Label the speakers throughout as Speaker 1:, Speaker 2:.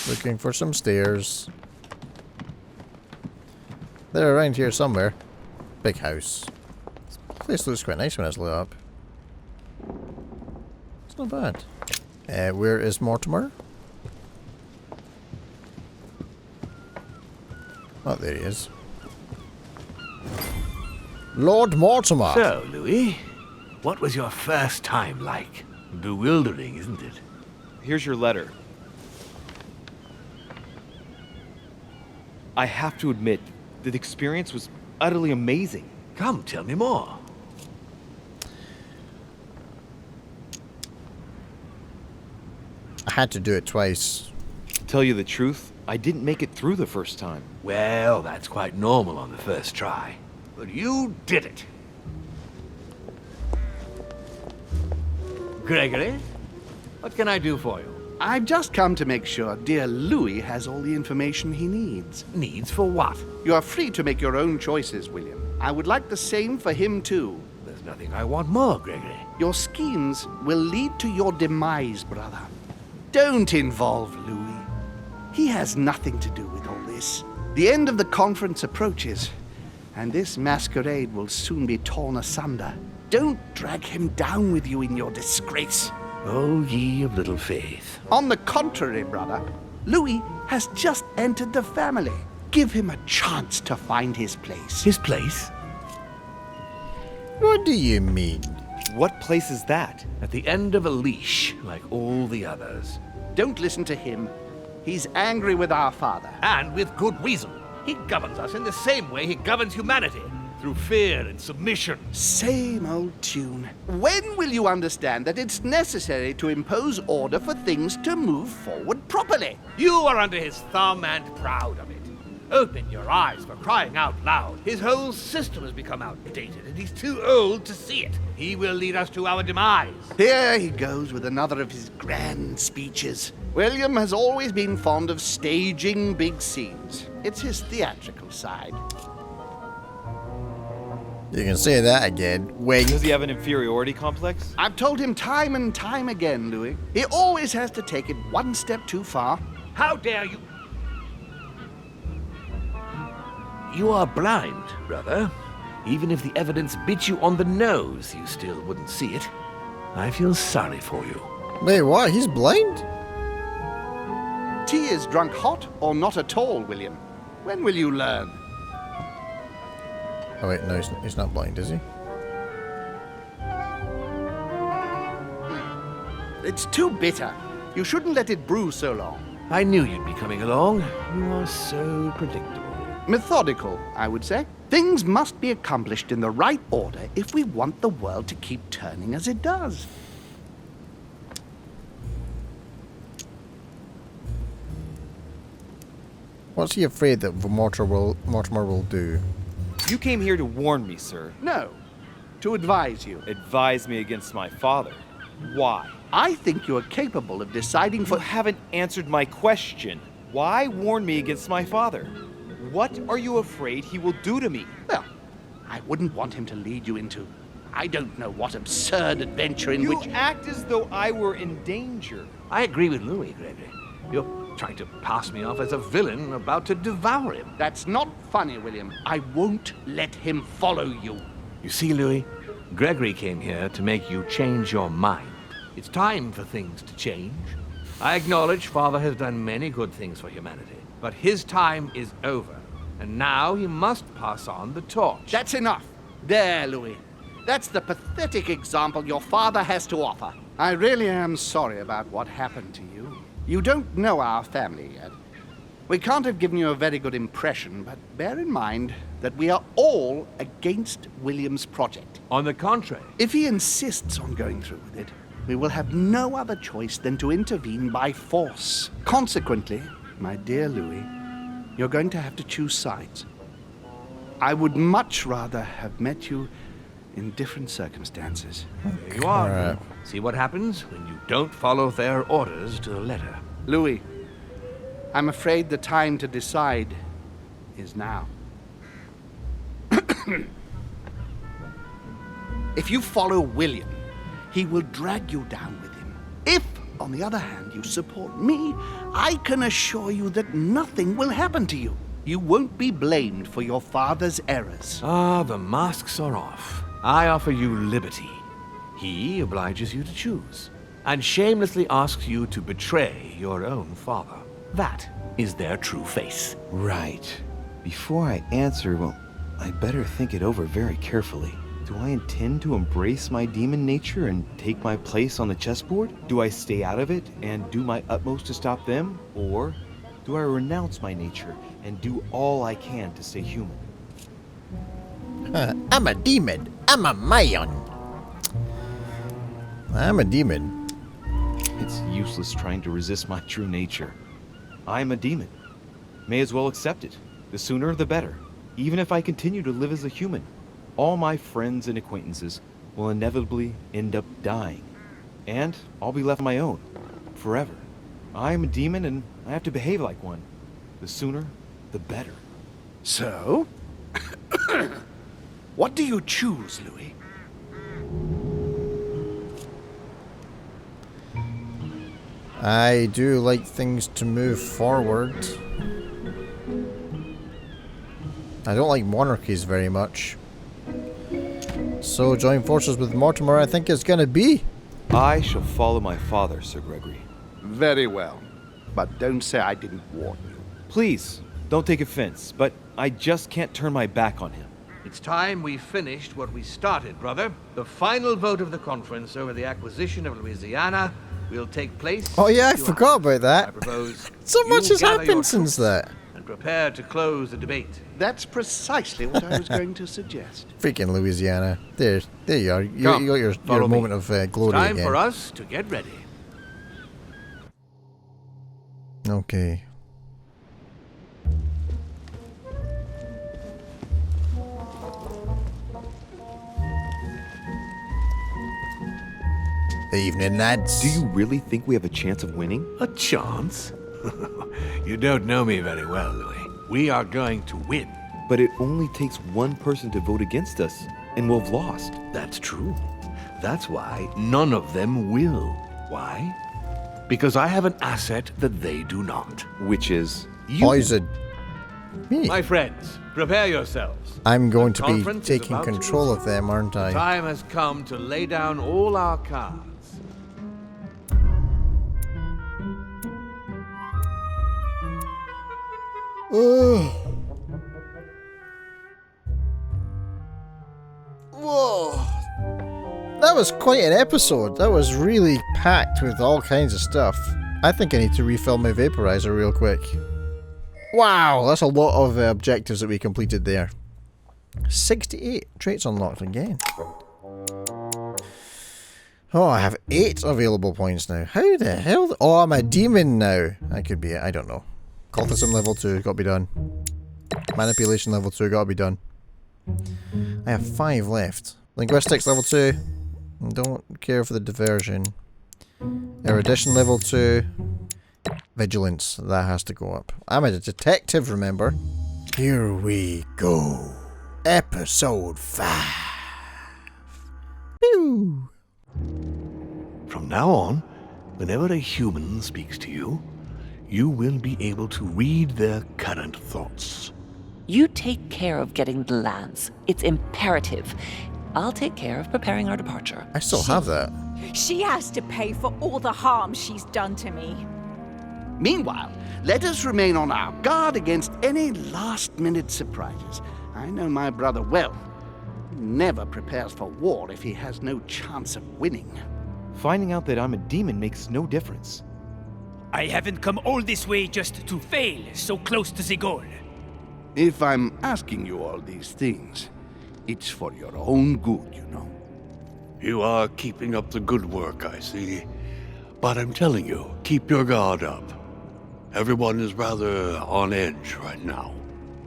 Speaker 1: Looking for some stairs. They're around here somewhere. Big house. This place looks quite nice when it's lit up. It's not bad. Where is Mortimer? Oh, there he is. Lord Mortimer!
Speaker 2: So, Louis, what was your first time like? Bewildering, isn't it?
Speaker 3: Here's your letter. I have to admit, the experience was utterly amazing.
Speaker 2: Come, tell me more.
Speaker 1: I had to do it twice.
Speaker 3: To tell you the truth, I didn't make it through the first time.
Speaker 2: Well, that's quite normal on the first try. But you did it. Gregory, what can I do for you?
Speaker 4: I've just come to make sure dear Louis has all the information he needs.
Speaker 2: Needs for what?
Speaker 4: You are free to make your own choices, William. I would like the same for him, too.
Speaker 2: There's nothing I want more, Gregory.
Speaker 4: Your schemes will lead to your demise, brother. Don't involve Louis. He has nothing to do with all this. The end of the conference approaches, and this masquerade will soon be torn asunder. Don't drag him down with you in your disgrace.
Speaker 2: Oh, ye of little faith.
Speaker 4: On the contrary, brother, Louis has just entered the family. Give him a chance to find his place.
Speaker 2: His place?
Speaker 1: What do you mean?
Speaker 3: What place is that?
Speaker 2: At the end of a leash, like all the others.
Speaker 4: Don't listen to him. He's angry with our father.
Speaker 2: And with good reason. He governs us in the same way he governs humanity. Through fear and submission.
Speaker 4: Same old tune. When will you understand that it's necessary to impose order for things to move forward properly?
Speaker 2: You are under his thumb and proud of it. Open your eyes, for crying out loud. His whole system has become outdated, and he's too old to see it. He will lead us to our demise.
Speaker 4: Here he goes with another of his grand speeches. William has always been fond of staging big scenes. It's his theatrical side.
Speaker 1: You can say that again. Wink.
Speaker 3: Does he have an inferiority complex?
Speaker 4: I've told him time and time again, Louis. He always has to take it one step too far.
Speaker 2: How dare you? You are blind, brother. Even if the evidence bit you on the nose, you still wouldn't see it. I feel sorry for you.
Speaker 1: Wait, what? He's blind?
Speaker 4: Tea is drunk hot or not at all, William. When will you learn?
Speaker 1: Oh wait, no, he's not blind, is he?
Speaker 4: It's too bitter. You shouldn't let it brew so long.
Speaker 2: I knew you'd be coming along. You are so predictable.
Speaker 4: Methodical, I would say. Things must be accomplished in the right order if we want the world to keep turning as it does.
Speaker 1: What's he afraid that Mortimer will do?
Speaker 3: You came here to warn me, sir.
Speaker 4: No, to advise you.
Speaker 3: Advise me against my father. Why?
Speaker 4: I think you are capable of deciding
Speaker 3: You
Speaker 4: for...
Speaker 3: haven't answered my question. Why warn me against my father? What are you afraid he will do to me?
Speaker 4: Well, I wouldn't want him to lead you into... I don't know what absurd adventure in which...
Speaker 3: You act as though I were in danger.
Speaker 2: I agree with Louis, Gregory. You're trying to pass me off as a villain about to devour him.
Speaker 4: That's not funny, William. I won't let him follow you.
Speaker 2: You see, Louis, Gregory came here to make you change your mind. It's time for things to change. I acknowledge Father has done many good things for humanity, but his time is over, and now he must pass on the torch.
Speaker 4: That's enough. There, Louis. That's the pathetic example your father has to offer. I really am sorry about what happened to you. You don't know our family yet. We can't have given you a very good impression, but bear in mind that we are all against William's project.
Speaker 2: On the contrary,
Speaker 4: If he insists on going through with it, we will have no other choice than to intervene by force. Consequently, my dear Louis, you're going to have to choose sides. I would much rather have met you in different circumstances.
Speaker 2: there you are.
Speaker 1: Alright.
Speaker 2: See what happens when you don't follow their orders to the letter.
Speaker 4: Louis, I'm afraid the time to decide is now. If you follow William, he will drag you down with him. If on the other hand, you support me, I can assure you that nothing will happen to you. You won't be blamed for your father's errors.
Speaker 2: Ah, the masks are off. I offer you liberty. He obliges you to choose, and shamelessly asks you to betray your own father. That is their true face.
Speaker 5: Right. Before I answer, well, I better think it over very carefully. Do I intend to embrace my demon nature and take my place on the chessboard? Do I stay out of it and do my utmost to stop them? Or do I renounce my nature and do all I can to stay human?
Speaker 1: I'm a demon. I'm a man. I'm a demon.
Speaker 5: It's useless trying to resist my true nature. I'm a demon. May as well accept it. The sooner the better. Even if I continue to live as a human, all my friends and acquaintances will inevitably end up dying. And I'll be left on my own. Forever. I'm a demon and I have to behave like one. The sooner, the better.
Speaker 4: So? What do you choose, Louis?
Speaker 1: I do like things to move forward. I don't like monarchies very much. So join forces with Mortimer, I think it's gonna be.
Speaker 5: I shall follow my father, Sir Gregory.
Speaker 4: Very well. But don't say I didn't warn you.
Speaker 5: Please, don't take offense, but I just can't turn my back on him.
Speaker 2: It's time we finished what we started, brother. The final vote of the conference over the acquisition of Louisiana will take place.
Speaker 1: Oh yeah, I
Speaker 2: in 2
Speaker 1: forgot
Speaker 2: hours.
Speaker 1: about that.
Speaker 2: I propose
Speaker 1: So much
Speaker 2: you
Speaker 1: has
Speaker 2: gather your
Speaker 1: happened since
Speaker 2: troops
Speaker 1: that.
Speaker 2: and prepare to close the debate.
Speaker 4: That's precisely what I was going to suggest.
Speaker 1: Freaking Louisiana. There you are. You
Speaker 2: Come,
Speaker 1: got your
Speaker 2: follow me.
Speaker 1: moment of glory
Speaker 2: Time
Speaker 1: again.
Speaker 2: for us to get ready.
Speaker 1: Okay. Evening, lads.
Speaker 5: Do you really think we have a chance of winning?
Speaker 2: A chance? You don't know me very well, Louis. We are going to win.
Speaker 5: But it only takes one person to vote against us, and we'll have lost.
Speaker 2: That's true. That's why none of them will. Why? Because I have an asset that they do not.
Speaker 5: Which is...
Speaker 2: You.
Speaker 1: Poison. Me.
Speaker 2: My friends, prepare yourselves.
Speaker 1: I'm going
Speaker 2: The
Speaker 1: to be
Speaker 2: conference is
Speaker 1: taking
Speaker 2: about to
Speaker 1: control of them, aren't
Speaker 2: The
Speaker 1: I?
Speaker 2: time has come to lay down all our cards.
Speaker 1: Whoa. That was quite an episode. That was really packed with all kinds of stuff. I think I need to refill my vaporizer real quick. Wow, that's a lot of objectives that we completed there. 68 traits unlocked again. Oh, I have 8 available points now. How the hell? Oh, I'm a demon now. That could be it. I don't know. Cultism level 2, got to be done. Manipulation level 2, got to be done. I have 5 left. Linguistics level 2. Don't care for the diversion. Erudition level 2. Vigilance, that has to go up. I'm a detective, remember? Here we go. Episode 5. Pew!
Speaker 2: From now on, whenever a human speaks to you, you will be able to read their current thoughts.
Speaker 6: You take care of getting the lands. It's imperative. I'll take care of preparing our departure.
Speaker 1: I still have that.
Speaker 7: She has to pay for all the harm she's done to me.
Speaker 4: Meanwhile, let us remain on our guard against any last-minute surprises. I know my brother well. He never prepares for war if he has no chance of winning.
Speaker 5: Finding out that I'm a demon makes no difference.
Speaker 8: I haven't come all this way just to fail so close to the goal.
Speaker 4: If I'm asking you all these things, it's for your own good, you know.
Speaker 9: You are keeping up the good work, I see. But I'm telling you, keep your guard up. Everyone is rather on edge right now.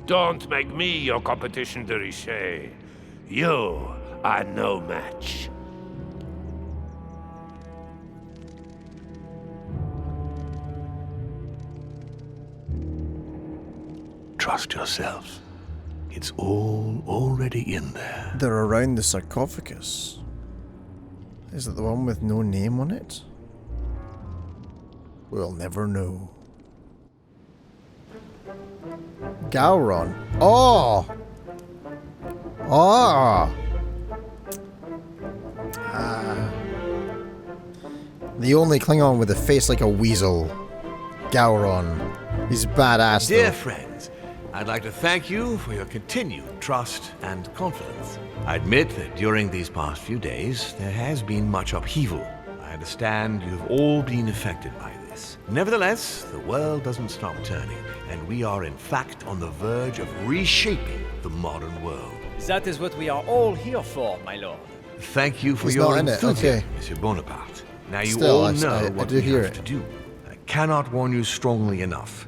Speaker 10: Don't make me your competition, de Richet. You are no match.
Speaker 9: Trust yourself. It's all already in there.
Speaker 1: They're around the sarcophagus. Is it the one with no name on it? We'll never know. Gowron. Oh! Oh! The only Klingon with a face like a weasel. Gowron. He's badass,
Speaker 2: Dear
Speaker 1: though.
Speaker 2: friends, I'd like to thank you for your continued trust and confidence. I admit that during these past few days, there has been much upheaval. I understand you've all been affected by this. Nevertheless, the world doesn't stop turning, and we are in fact on the verge of reshaping the modern world.
Speaker 8: That is what we are all here for, my lord.
Speaker 2: Thank you for
Speaker 1: He's
Speaker 2: your
Speaker 1: not in it,
Speaker 2: enthusiasm,
Speaker 1: okay.
Speaker 2: Monsieur Bonaparte. Now you
Speaker 1: Still,
Speaker 2: all
Speaker 1: I
Speaker 2: know what
Speaker 1: do
Speaker 2: we
Speaker 1: hear
Speaker 2: have
Speaker 1: it.
Speaker 2: to do. I cannot warn you strongly enough.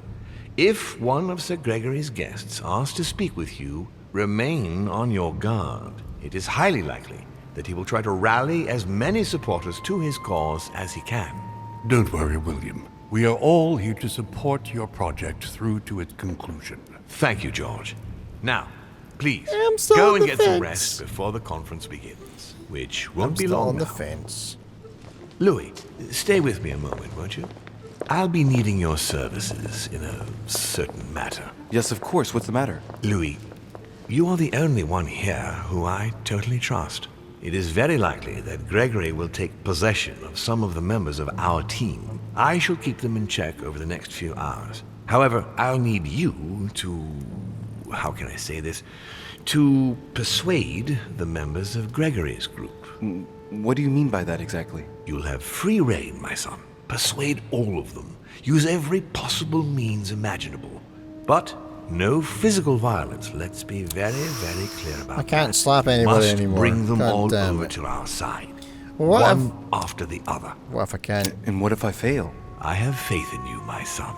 Speaker 2: If one of Sir Gregory's guests asks to speak with you, remain on your guard. It is highly likely that he will try to rally as many supporters to his cause as he can.
Speaker 9: Don't worry, William. We are all here to support your project through to its conclusion.
Speaker 2: Thank you, George. Now, please,
Speaker 1: I'm still
Speaker 2: go
Speaker 1: on
Speaker 2: and
Speaker 1: the
Speaker 2: get some
Speaker 1: fence.
Speaker 2: rest before the conference begins, which won't
Speaker 1: I'm
Speaker 2: be
Speaker 1: still
Speaker 2: long
Speaker 1: on the
Speaker 2: now.
Speaker 1: fence.
Speaker 2: Louis, stay with me a moment, won't you? I'll be needing your services in a certain matter.
Speaker 5: Yes, of course. What's the matter?
Speaker 2: Louis, you are the only one here who I totally trust. It is very likely that Gregory will take possession of some of the members of our team. I shall keep them in check over the next few hours. However, I'll need you to... how can I say this? To persuade the members of Gregory's group.
Speaker 5: What do you mean by that exactly?
Speaker 2: You'll have free rein, my son. Persuade all of them. Use every possible means imaginable. But no physical violence. Let's be very, very clear about that.
Speaker 1: I can't slap anybody
Speaker 2: Must
Speaker 1: anymore.
Speaker 2: bring them
Speaker 1: God
Speaker 2: all
Speaker 1: damn
Speaker 2: over
Speaker 1: it.
Speaker 2: to our side.
Speaker 1: What
Speaker 2: One after the other.
Speaker 1: What if I can't?
Speaker 5: And what if I fail?
Speaker 2: I have faith in you, my son.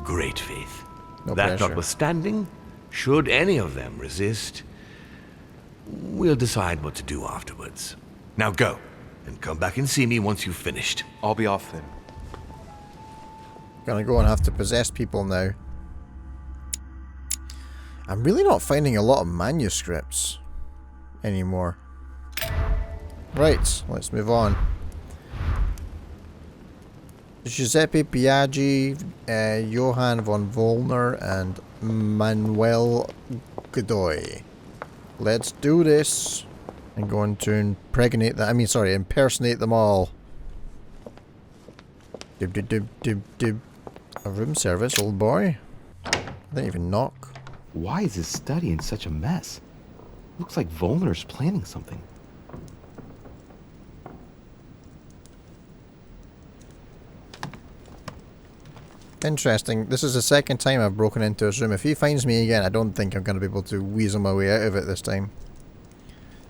Speaker 2: Great faith.
Speaker 1: No
Speaker 2: That
Speaker 1: pressure.
Speaker 2: notwithstanding, should any of them resist, we'll decide what to do afterwards. Now go, and come back and see me once you've finished.
Speaker 5: I'll be off then.
Speaker 1: Gonna go and have to possess people now. I'm really not finding a lot of manuscripts anymore. Right, let's move on. Giuseppe Biaggi, Johann von Wollner, and Manuel Godoy. Let's do this. I'm going to impregnate them. Impersonate them all. Dib dib dib dib dib. A room service, old boy. I didn't even knock.
Speaker 5: Why is his study in such a mess? Looks like Volner's planning something.
Speaker 1: Interesting. This is the second time I've broken into his room. If he finds me again, I don't think I'm going to be able to weasel my way out of it this time.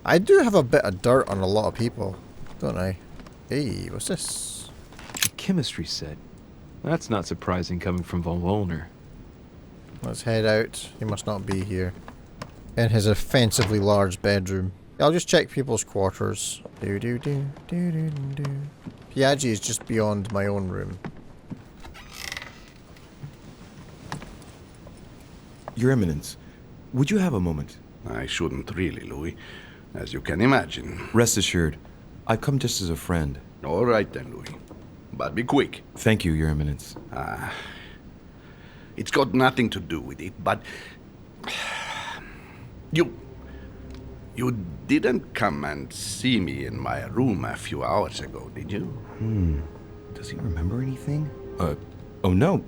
Speaker 1: I do have a bit of dirt on a lot of people, don't I? Hey, what's this?
Speaker 5: A chemistry set. That's not surprising coming from von Volner.
Speaker 1: Let's head out. He must not be here. In his offensively large bedroom. I'll just check people's quarters. Do do do do do do. Piaggi is just beyond my own room.
Speaker 5: Your Eminence, would you have a moment?
Speaker 11: I shouldn't really, Louis, as you can imagine.
Speaker 5: Rest assured, I've come just as a friend.
Speaker 11: All right then, Louis. But be quick.
Speaker 5: Thank you, Your Eminence.
Speaker 11: It's got nothing to do with it, but... You didn't come and see me in my room a few hours ago, did you?
Speaker 5: Does he remember anything? Oh no.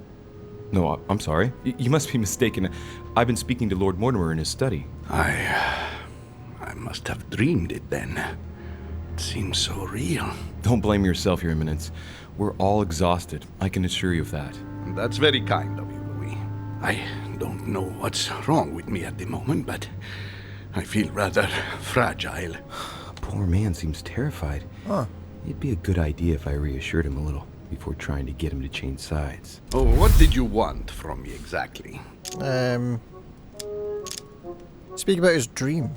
Speaker 5: No, I'm sorry. You must be mistaken. I've been speaking to Lord Mortimer in his study.
Speaker 11: I must have dreamed it then. It seems so real.
Speaker 5: Don't blame yourself, Your Eminence. We're all exhausted. I can assure you of that.
Speaker 11: That's very kind of you, Louis. I don't know what's wrong with me at the moment, but I feel rather fragile.
Speaker 5: Poor man seems terrified.
Speaker 1: Huh.
Speaker 5: It'd be a good idea if I reassured him a little before trying to get him to change sides.
Speaker 11: Oh, what did you want from me exactly?
Speaker 1: Speak about his dream.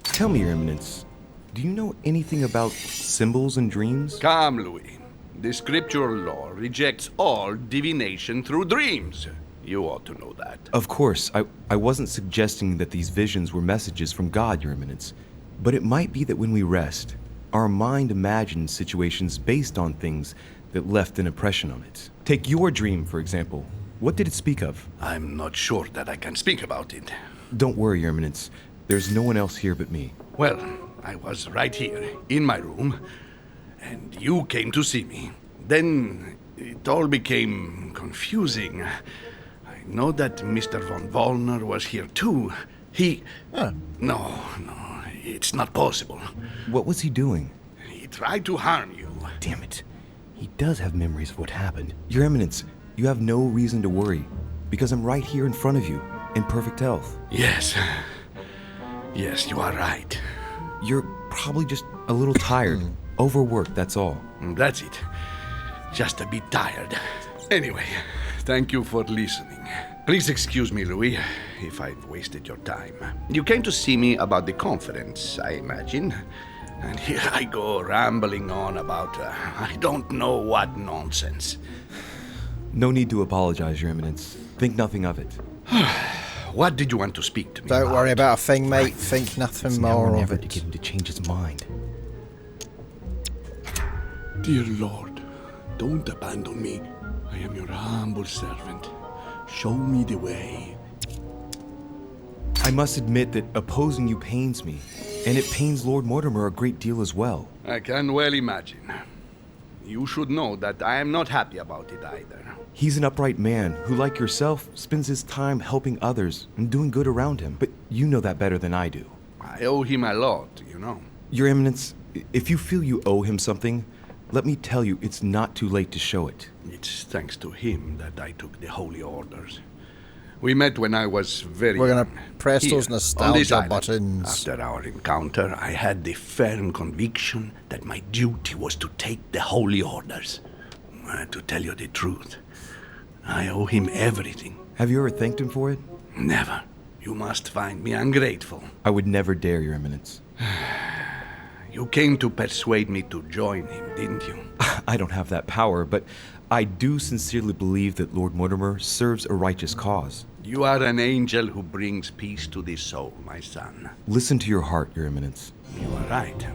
Speaker 5: Tell me, Your Eminence, do you know anything about symbols and dreams?
Speaker 11: Come, Louis. The scriptural law rejects all divination through dreams. You ought to know that.
Speaker 5: Of course, I wasn't suggesting that these visions were messages from God, Your Eminence. But it might be that when we rest, our mind imagines situations based on things that left an impression on it. Take your dream, for example. What did it speak of?
Speaker 11: I'm not sure that I can speak about it.
Speaker 5: Don't worry, Your Eminence. There's no one else here but me.
Speaker 11: Well, I was right here, in my room, and you came to see me. Then it all became confusing. I know that Mr. von Wollner was here too. He... No, it's not possible.
Speaker 5: What was he doing?
Speaker 11: He tried to harm you.
Speaker 5: Damn it. He does have memories of what happened. Your Eminence, you have no reason to worry, because I'm right here in front of you, in perfect health.
Speaker 11: Yes. Yes, you are right.
Speaker 5: You're probably just a little tired. Overworked, that's all.
Speaker 11: That's it. Just a bit tired. Anyway, thank you for listening. Please excuse me, Louis, if I've wasted your time. You came to see me about the conference, I imagine. And here I go rambling on about I don't know what nonsense.
Speaker 5: No need to apologize, Your Eminence. Think nothing of it.
Speaker 11: What did you want to speak to me
Speaker 1: Don't
Speaker 11: about?
Speaker 1: worry about a thing, mate. Think nothing more of
Speaker 5: Never to
Speaker 1: it.
Speaker 5: get him to change his mind.
Speaker 11: Dear Lord, don't abandon me. I am your humble servant. Show me the way.
Speaker 5: I must admit that opposing you pains me, and it pains Lord Mortimer a great deal as well.
Speaker 11: I can well imagine. You should know that I am not happy about it either.
Speaker 5: He's an upright man who, like yourself, spends his time helping others and doing good around him. But you know that better than I do.
Speaker 11: I owe him a lot, you know.
Speaker 5: Your Eminence, if you feel you owe him something, let me tell you it's not too late to show it.
Speaker 11: It's thanks to him that I took the Holy Orders. We met when I was very
Speaker 1: We're gonna
Speaker 11: young,
Speaker 1: press
Speaker 11: here,
Speaker 1: those
Speaker 11: on this
Speaker 1: nostalgia
Speaker 11: island.
Speaker 1: buttons.
Speaker 11: After our encounter, I had the firm conviction that my duty was to take the Holy Orders. To tell you the truth, I owe him everything.
Speaker 5: Have you ever thanked him for it?
Speaker 11: Never. You must find me ungrateful.
Speaker 5: I would never dare, Your Eminence.
Speaker 11: You came to persuade me to join him, didn't you?
Speaker 5: I don't have that power, but I do sincerely believe that Lord Mortimer serves a righteous cause.
Speaker 11: You are an angel who brings peace to the soul, my son.
Speaker 5: Listen to your heart, Your Eminence.
Speaker 11: You are right.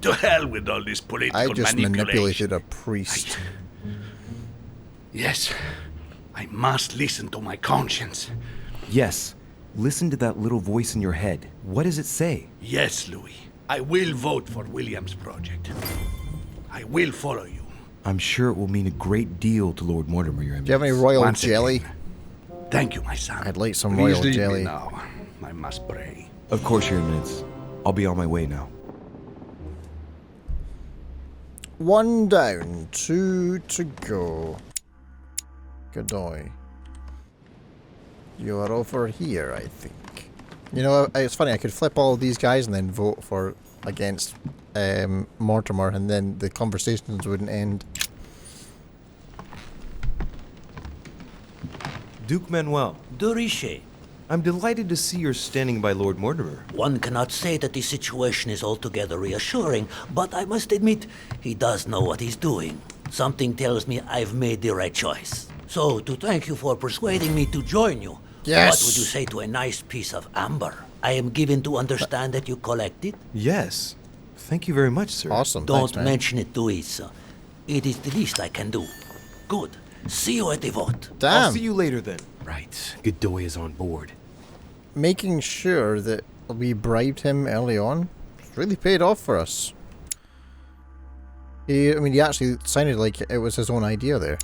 Speaker 11: To hell with all this political
Speaker 1: I just
Speaker 11: manipulation.
Speaker 1: manipulated a priest.
Speaker 11: Yes, I must listen to my conscience.
Speaker 5: Yes, listen to that little voice in your head. What does it say?
Speaker 11: Yes, Louis. I will vote for William's project. I will follow you.
Speaker 5: I'm sure it will mean a great deal to Lord Mortimer, Your Eminence.
Speaker 1: Do you have any royal
Speaker 11: Once
Speaker 1: jelly?
Speaker 11: again, thank you, my son.
Speaker 1: I'd like some
Speaker 11: Please
Speaker 1: royal
Speaker 11: leave
Speaker 1: jelly.
Speaker 11: me now. I must pray.
Speaker 5: Of course, Your Eminence. I'll be on my way now.
Speaker 1: 1 down, 2 to go. Godoy. You are over here, I think. You know, it's funny, I could flip all of these guys and then vote for against Mortimer, and then the conversations wouldn't end.
Speaker 5: Duke Manuel,
Speaker 12: De Richet.
Speaker 5: I'm delighted to see you're standing by Lord Mortimer.
Speaker 12: One cannot say that the situation is altogether reassuring, but I must admit, he does know what he's doing. Something tells me I've made the right choice. So, to thank you for persuading me to join you,
Speaker 1: Yes.
Speaker 12: what would you say to a nice piece of amber? I am given to understand that you collect it.
Speaker 5: Yes. Thank you very much, sir.
Speaker 1: Awesome.
Speaker 12: Don't
Speaker 1: Thanks, man.
Speaker 12: mention it to Isa. It is the least I can do. Good. See you at the vote.
Speaker 1: Damn.
Speaker 5: I'll see you later then. Right. Godoy is on board.
Speaker 1: Making sure that we bribed him early on really paid off for us. He actually sounded like it was his own idea there.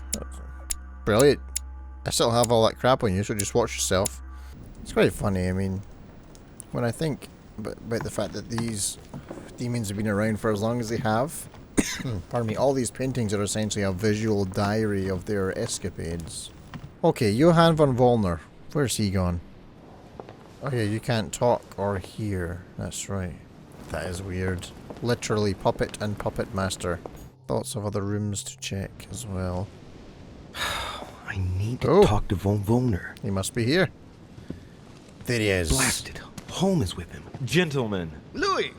Speaker 1: Brilliant. I still have all that crap on you, so just watch yourself. It's quite funny, I mean, when I think about the fact that these demons have been around for as long as they have, pardon me, all these paintings are essentially a visual diary of their escapades. Okay, Johann von Wollner. Where's he gone? Oh yeah, you can't talk or hear. That's right. That is weird. Literally puppet and puppet master. Lots of other rooms to check as well.
Speaker 5: I need to talk to von Wollner.
Speaker 1: He must be here. There he is.
Speaker 5: Blasted. Holm is with him. Gentlemen.
Speaker 4: Louis!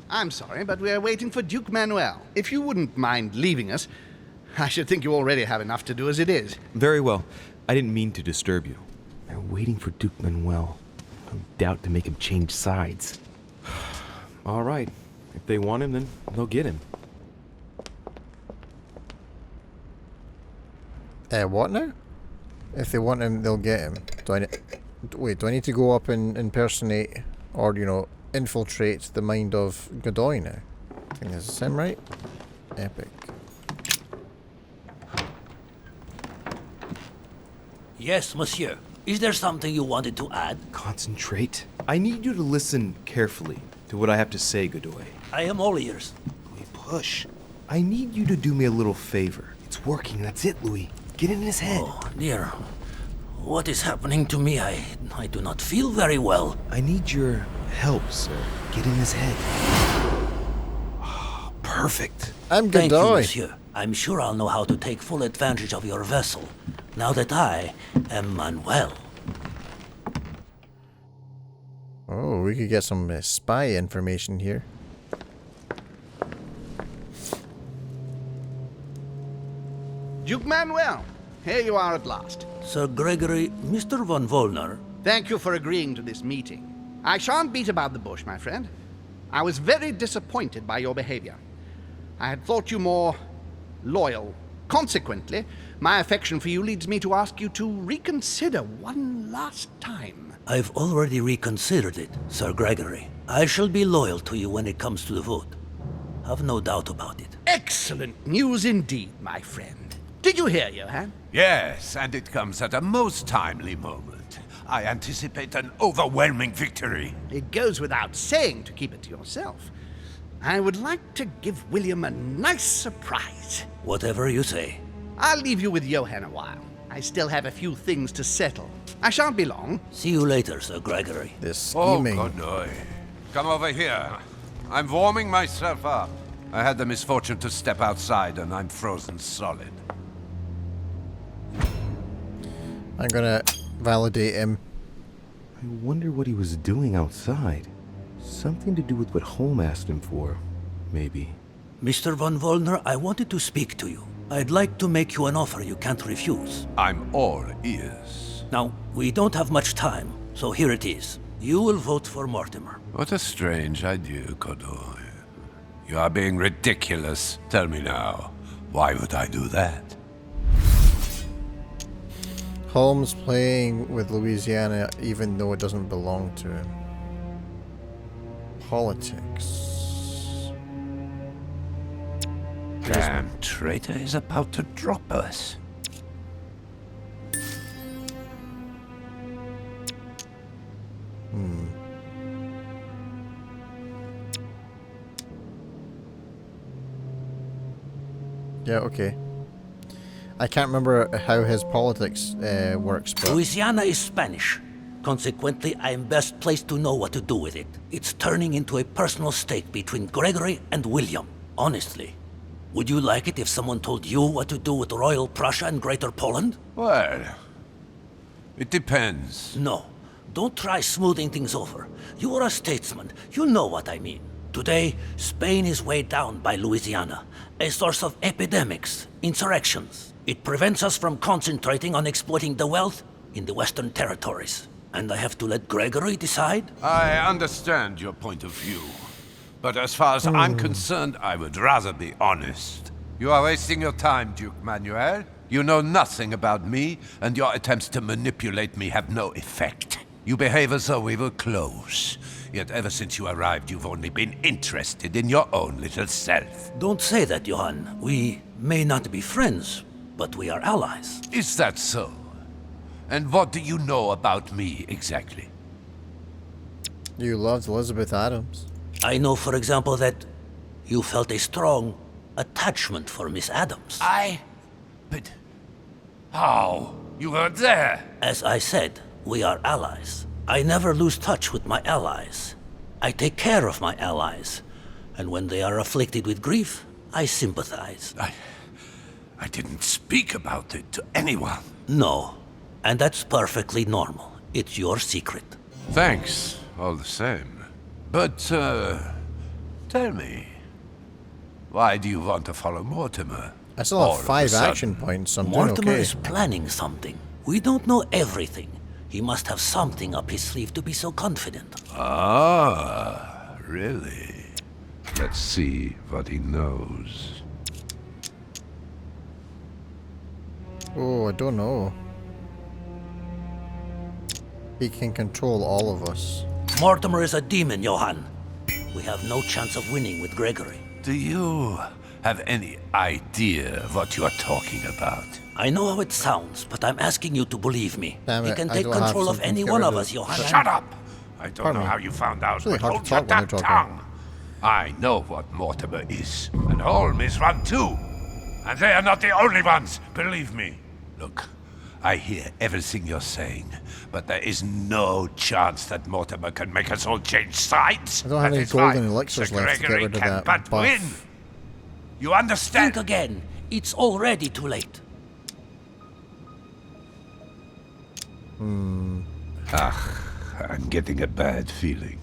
Speaker 4: I'm sorry, but we are waiting for Duke Manuel. If you wouldn't mind leaving us, I should think you already have enough to do as it is.
Speaker 5: Very well. I didn't mean to disturb you. They're waiting for Duke Manuel. No doubt to make him change sides. All right. If they want him, then they'll get him.
Speaker 1: What now? If they want him, they'll get him. Wait, do I need to go up and impersonate, or, you know, infiltrate the mind of Godoy now? I think this is him, right? Epic.
Speaker 12: Yes, monsieur. Is there something you wanted to add?
Speaker 5: Concentrate. I need you to listen carefully to what I have to say, Godoy.
Speaker 12: I am all ears.
Speaker 5: Louis, push. I need you to do me a little favor. It's working, that's it, Louis. Get in his head.
Speaker 12: Oh, dear. What is happening to me? I do not feel very well.
Speaker 5: I need your help, sir. Get in his head. Oh, perfect.
Speaker 1: I'm Godoy.
Speaker 12: Thank you, monsieur. I'm sure I'll know how to take full advantage of your vessel, now that I am unwell.
Speaker 1: Oh, we could get some spy information here.
Speaker 4: Duke Manuel, here you are at last.
Speaker 12: Sir Gregory, Mr. von Wollner.
Speaker 4: Thank you for agreeing to this meeting. I shan't beat about the bush, my friend. I was very disappointed by your behavior. I had thought you more loyal. Consequently, my affection for you leads me to ask you to reconsider one last time.
Speaker 12: I've already reconsidered it, Sir Gregory. I shall be loyal to you when it comes to the vote. Have no doubt about it.
Speaker 4: Excellent news indeed, my friend. Did you hear, Johann?
Speaker 10: Yes, and it comes at a most timely moment. I anticipate an overwhelming victory.
Speaker 4: It goes without saying to keep it to yourself. I would like to give William a nice surprise.
Speaker 12: Whatever you say.
Speaker 4: I'll leave you with Johann a while. I still have a few things to settle. I shan't be long.
Speaker 12: See you later, Sir Gregory.
Speaker 1: This scheming.
Speaker 10: Oh, Godoy. Come over here. I'm warming myself up. I had the misfortune to step outside and I'm frozen solid.
Speaker 1: I'm gonna validate him.
Speaker 5: I wonder what he was doing outside. Something to do with what Holm asked him for, maybe.
Speaker 12: Mr. von Wollner, I wanted to speak to you. I'd like to make you an offer you can't refuse.
Speaker 10: I'm all ears.
Speaker 12: Now, we don't have much time, so here it is. You will vote for Mortimer.
Speaker 10: What a strange idea, Godoy. You are being ridiculous. Tell me now, why would I do that?
Speaker 1: Holmes playing with Louisiana even though it doesn't belong to him. Politics.
Speaker 10: Damn traitor is about to drop us.
Speaker 1: Yeah, okay. I can't remember how his politics works, but...
Speaker 12: Louisiana is Spanish. Consequently, I am best placed to know what to do with it. It's turning into a personal stake between Gregory and William. Honestly, would you like it if someone told you what to do with Royal Prussia and Greater Poland?
Speaker 10: Well, it depends.
Speaker 12: No. Don't try smoothing things over. You are a statesman. You know what I mean. Today, Spain is weighed down by Louisiana, a source of epidemics, insurrections. It prevents us from concentrating on exploiting the wealth in the Western territories. And I have to let Gregory decide?
Speaker 10: I understand your point of view. But as far as I'm concerned, I would rather be honest. You are wasting your time, Duke Manuel. You know nothing about me, and your attempts to manipulate me have no effect. You behave as though we were close. Yet ever since you arrived, you've only been interested in your own little self.
Speaker 12: Don't say that, Johann. We may not be friends, but we are allies.
Speaker 10: Is that so? And what do you know about me, exactly?
Speaker 1: You loved Elizabeth Adams.
Speaker 12: I know, for example, that you felt a strong attachment for Miss Adams.
Speaker 10: But... how? You weren't there!
Speaker 12: As I said, we are allies. I never lose touch with my allies. I take care of my allies. And when they are afflicted with grief, I sympathize.
Speaker 10: I didn't speak about it to anyone.
Speaker 12: No. And that's perfectly normal. It's your secret.
Speaker 10: Thanks, all the same. But, tell me, why do you want to follow Mortimer?
Speaker 1: I still have 5 action points, so I'm doing
Speaker 12: Mortimer
Speaker 1: okay.
Speaker 12: is planning something. We don't know everything. He must have something up his sleeve to be so confident.
Speaker 10: Ah, really? Let's see what he knows.
Speaker 1: Oh, I don't know. He can control all of us.
Speaker 12: Mortimer is a demon, Johann. We have no chance of winning with Gregory.
Speaker 10: Do you have any idea what you are talking about?
Speaker 12: I know how it sounds, but I'm asking you to believe me.
Speaker 1: Damn
Speaker 12: He
Speaker 1: it,
Speaker 12: can
Speaker 1: I
Speaker 12: take
Speaker 1: don't have
Speaker 12: control of
Speaker 1: something
Speaker 12: any
Speaker 1: to get
Speaker 12: one
Speaker 1: rid
Speaker 12: of
Speaker 1: of.
Speaker 12: us, Johann.
Speaker 10: Shut up! I don't
Speaker 1: Pardon
Speaker 10: know
Speaker 1: me.
Speaker 10: how you found out,
Speaker 1: It's really
Speaker 10: but
Speaker 1: hard
Speaker 10: hold
Speaker 1: to
Speaker 10: your
Speaker 1: talk when
Speaker 10: damn
Speaker 1: you're talking.
Speaker 10: tongue. I know what Mortimer is, and Holm is one too. And they are not the only ones, believe me. Look, I hear everything you're saying, but there is no chance that Mortimer can make us all change sides.
Speaker 1: I don't have
Speaker 10: That
Speaker 1: any
Speaker 10: is why
Speaker 1: golden elixirs
Speaker 10: Sir
Speaker 1: left to get
Speaker 10: Gregory
Speaker 1: rid of
Speaker 10: can
Speaker 1: that
Speaker 10: but
Speaker 1: buff.
Speaker 10: win. You understand?
Speaker 12: Think again. It's already too late.
Speaker 10: I'm getting a bad feeling.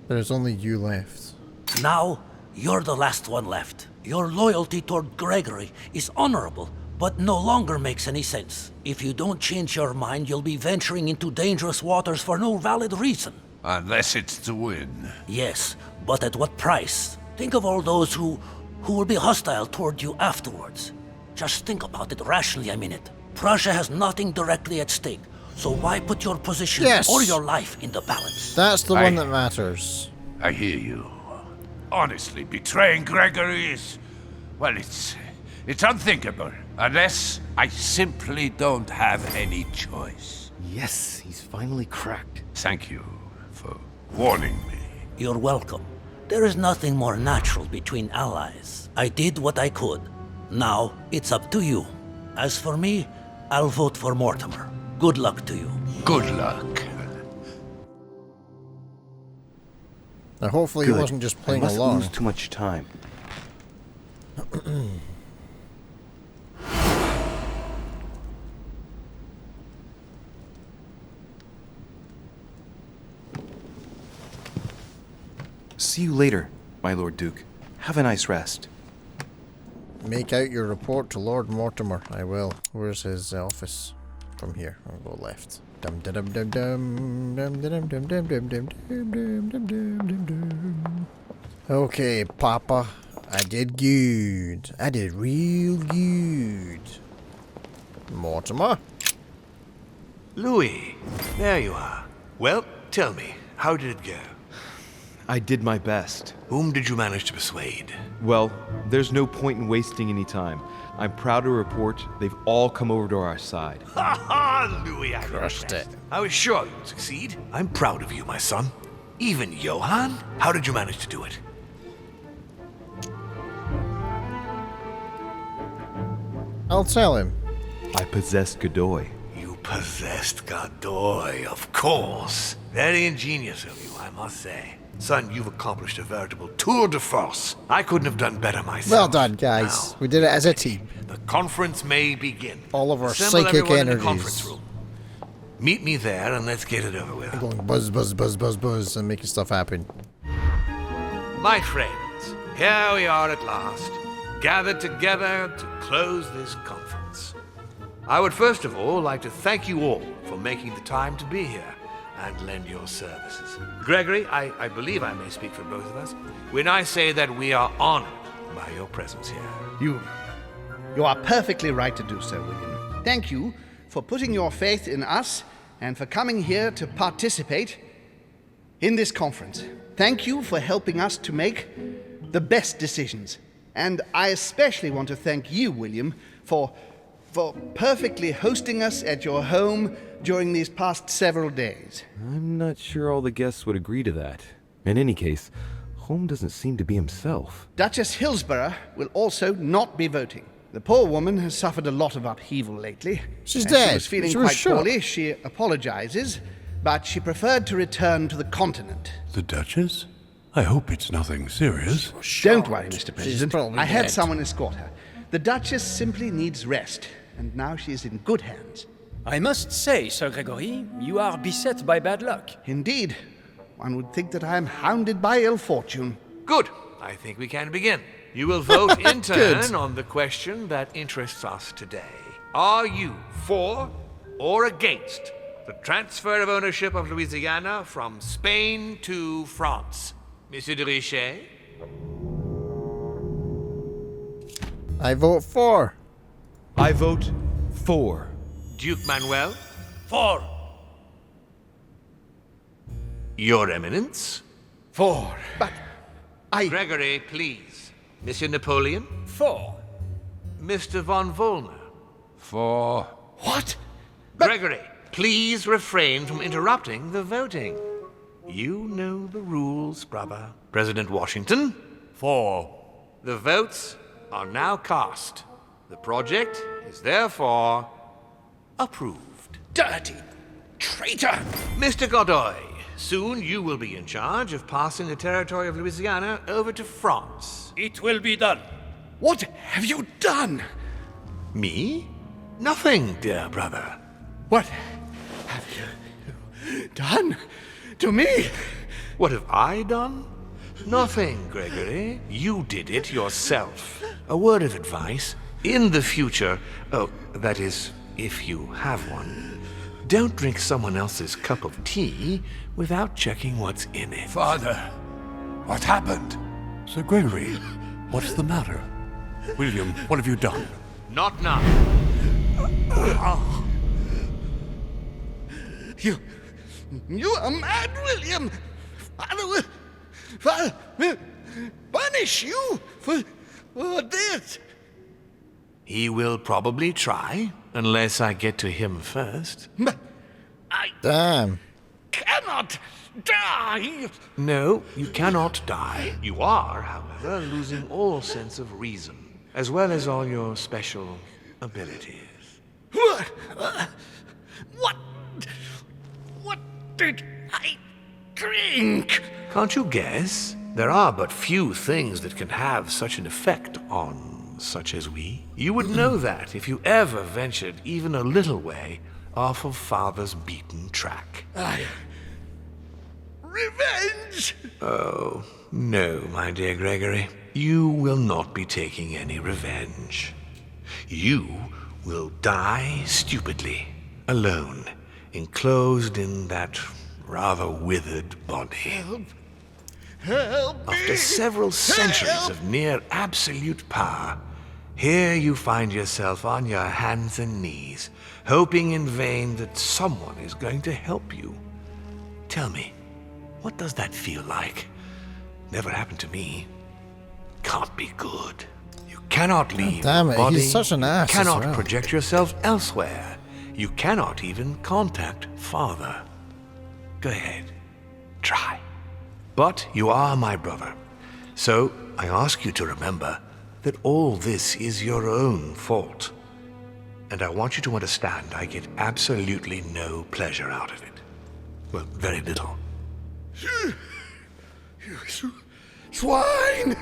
Speaker 1: There's only you left.
Speaker 12: Now, you're the last one left. Your loyalty toward Gregory is honorable, but no longer makes any sense. If you don't change your mind, you'll be venturing into dangerous waters for no valid reason.
Speaker 10: Unless it's to win.
Speaker 12: Yes, but at what price? Think of all those who will be hostile toward you afterwards. Just think about it rationally a minute. Prussia has nothing directly at stake, so why put your position
Speaker 1: Yes.
Speaker 12: or your life in the balance?
Speaker 1: That's the one that matters.
Speaker 10: I hear you. Honestly, betraying Gregory is... well, it's unthinkable. Unless I simply don't have any choice.
Speaker 5: Yes, he's finally cracked.
Speaker 10: Thank you for warning me.
Speaker 12: You're welcome. There is nothing more natural between allies. I did what I could. Now, it's up to you. As for me, I'll vote for Mortimer. Good luck to you.
Speaker 10: Good luck.
Speaker 1: Now, hopefully
Speaker 5: Good.
Speaker 1: he wasn't just playing
Speaker 5: I mustn't
Speaker 1: along.
Speaker 5: lose too much time. See you later, my Lord Duke. Have a nice rest.
Speaker 1: Make out your report to Lord Mortimer. I will. Where's his office? From here. I'll go left. Dum dum dum dum dum dum dum dum dum dum dum dum dum dum dum. Okay, Papa. I did good. I did real good. Mortimer?
Speaker 2: Louis, there you are. Well, tell me, how did it go?
Speaker 5: I did my best.
Speaker 2: Whom did you manage to persuade?
Speaker 5: Well, there's no point in wasting any time. I'm proud to report they've all come over to our side.
Speaker 2: Ha ha, Louis, I
Speaker 1: Crushed it.
Speaker 2: I was sure you'd succeed. I'm proud of you, my son. Even Johann? How did you manage to do it?
Speaker 1: I'll tell him.
Speaker 5: I possess Godoy.
Speaker 2: You possessed Godoy, of course. Very ingenious of you, I must say. Son, you've accomplished a veritable tour de force. I couldn't have done better myself.
Speaker 1: Well done, guys.
Speaker 2: Now,
Speaker 1: We did it as a team.
Speaker 2: the conference may begin.
Speaker 1: All of our
Speaker 2: Assemble
Speaker 1: psychic
Speaker 2: everyone in the
Speaker 1: energies.
Speaker 2: conference room. Meet me there and let's get it over with.
Speaker 1: Going buzz, buzz, buzz, buzz, buzz, and making stuff happen.
Speaker 2: My friends, here we are at last, gathered together to close this conference. I would first of all like to thank you all for making the time to be here and lend your services. Gregory, I believe I may speak for both of us when I say that we are honored by your presence here.
Speaker 4: You are perfectly right to do so, William. Thank you for putting your faith in us and for coming here to participate in this conference. Thank you for helping us to make the best decisions. And I especially want to thank you, William, for perfectly hosting us at your home during these past several days.
Speaker 5: I'm not sure all the guests would agree to that. In any case, Holm doesn't seem to be himself.
Speaker 4: Duchess Hillsborough will also not be voting. The poor woman has suffered a lot of upheaval lately.
Speaker 1: She's
Speaker 4: As
Speaker 1: dead.
Speaker 4: She was feeling
Speaker 1: She was
Speaker 4: quite
Speaker 1: shot.
Speaker 4: poorly. She apologizes, but she preferred to return to the continent.
Speaker 9: The Duchess? I hope it's nothing serious.
Speaker 4: Don't worry, Mr. President.
Speaker 1: probably
Speaker 4: I had
Speaker 1: dead.
Speaker 4: someone escort her. The Duchess simply needs rest, and now she is in good hands.
Speaker 8: I must say, Sir Gregory, you are beset by bad luck.
Speaker 4: Indeed, one would think that I am hounded by ill fortune.
Speaker 2: Good. I think we can begin. You will vote in
Speaker 1: Good.
Speaker 2: turn on the question that interests us today. Are you for or against the transfer of ownership of Louisiana from Spain to France? Monsieur de Richet?
Speaker 1: I vote for.
Speaker 3: I vote for.
Speaker 2: Duke Manuel?
Speaker 8: For.
Speaker 2: Your Eminence?
Speaker 11: For.
Speaker 4: But
Speaker 2: Gregory, please. Monsieur Napoleon?
Speaker 8: For.
Speaker 2: Mr. von Volner?
Speaker 10: For.
Speaker 11: What?
Speaker 2: Gregory, please refrain from interrupting the voting. You know the rules, brother. President Washington?
Speaker 8: For.
Speaker 2: The votes are now cast. The project is therefore approved.
Speaker 11: Dirty traitor!
Speaker 2: Mr. Godoy, soon you will be in charge of passing the territory of Louisiana over to France.
Speaker 8: It will be done.
Speaker 11: What have you done?
Speaker 2: Me? Nothing, dear brother.
Speaker 11: What have you done to me?
Speaker 2: What have I done? Nothing, Gregory. You did it yourself. A word of advice. In the future, that is, if you have one, don't drink someone else's cup of tea without checking what's in it.
Speaker 10: Father, what happened?
Speaker 9: Sir Gregory, what's the matter? William, what have you done?
Speaker 2: Not now.
Speaker 4: You are mad, William. Father will punish you for this.
Speaker 2: He will probably try, unless I get to him first.
Speaker 4: But I
Speaker 1: Damn.
Speaker 4: cannot die.
Speaker 2: No, you cannot die. You are, however, losing all sense of reason, as well as all your special abilities.
Speaker 4: What did I drink?
Speaker 2: Can't you guess? There are but few things that can have such an effect on such as we. You would know that if you ever ventured even a little way off of Father's beaten track.
Speaker 4: Revenge!
Speaker 2: Oh, no, my dear Gregory. You will not be taking any revenge. You will die stupidly, alone, enclosed in that rather withered body.
Speaker 4: Help me!
Speaker 2: After several centuries of near absolute power, here you find yourself on your hands and knees, hoping in vain that someone is going to help you. Tell me, what does that feel like? Never happened to me. Can't be good. You cannot leave
Speaker 1: damn
Speaker 2: the
Speaker 1: it,
Speaker 2: body.
Speaker 1: he's such an ass
Speaker 2: You cannot
Speaker 1: as well.
Speaker 2: project yourself elsewhere. You cannot even contact Father. Go ahead. Try. But you are my brother. So I ask you to remember that all this is your own fault. And I want you to understand I get absolutely no pleasure out of it. Well, very little.
Speaker 4: You swine!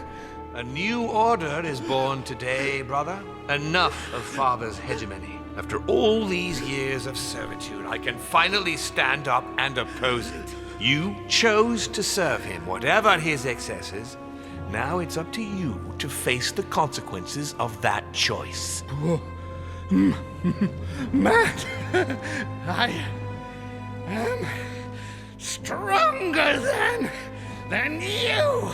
Speaker 2: A new order is born today, brother. Enough of Father's hegemony. After all these years of servitude, I can finally stand up and oppose it. You chose to serve him, whatever his excesses. Now it's up to you to face the consequences of that choice.
Speaker 4: Matt, I am stronger than you.